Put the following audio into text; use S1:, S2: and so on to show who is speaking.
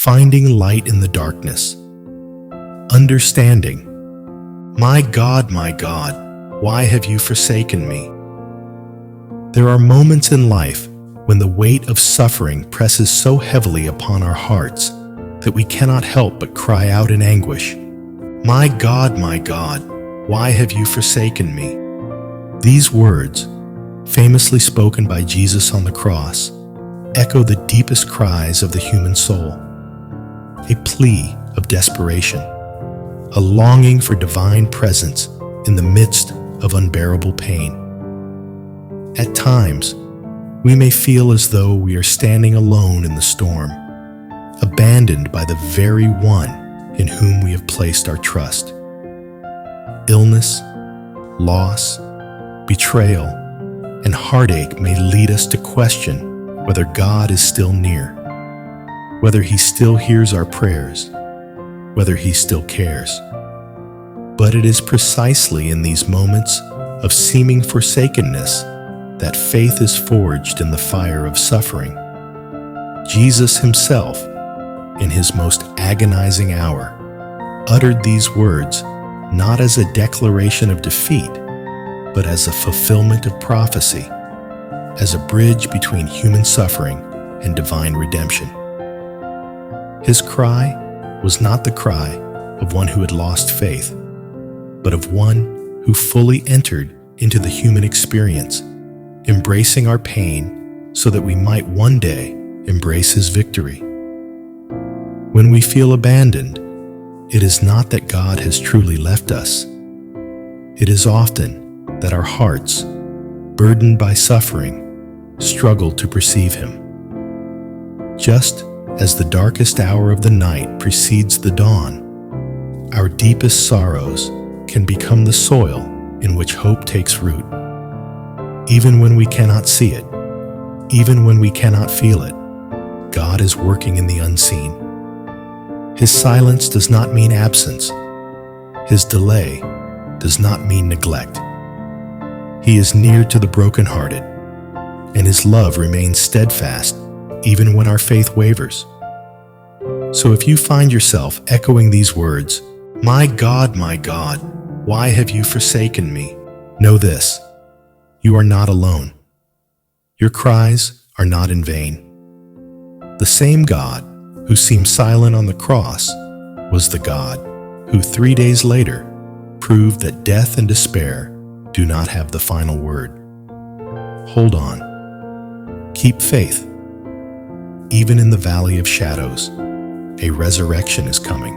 S1: finding light in the darkness. Understanding. My God, why have you forsaken me? There are moments in life when the weight of suffering presses so heavily upon our hearts that we cannot help but cry out in anguish. My God, why have you forsaken me? These words, famously spoken by Jesus on the cross, echo the deepest cries of the human soul. A plea of desperation, a longing for divine presence in the midst of unbearable pain. At times, we may feel as though we are standing alone in the storm, abandoned by the very one in whom we have placed our trust. Illness, loss, betrayal, and heartache may lead us to question whether God is still near, whether He still hears our prayers, whether He still cares. But it is precisely in these moments of seeming forsakenness that faith is forged in the fire of suffering. Jesus Himself, in His most agonizing hour, uttered these words not as a declaration of defeat, but as a fulfillment of prophecy, as a bridge between human suffering and divine redemption. His cry was not the cry of one who had lost faith, but of one who fully entered into the human experience, embracing our pain so that we might one day embrace His victory. When we feel abandoned, it is not that God has truly left us. It is often that our hearts, burdened by suffering, struggle to perceive Him. Just as the darkest hour of the night precedes the dawn, our deepest sorrows can become the soil in which hope takes root. Even when we cannot see it, even when we cannot feel it, God is working in the unseen. His silence does not mean absence. His delay does not mean neglect. He is near to the brokenhearted, and His love remains steadfast even when our faith wavers. So if you find yourself echoing these words, my God, why have you forsaken me? Know this, you are not alone. Your cries are not in vain. The same God who seemed silent on the cross was the God who 3 days later proved that death and despair do not have the final word. Hold on. Keep faith. Even in the valley of shadows, a resurrection is coming.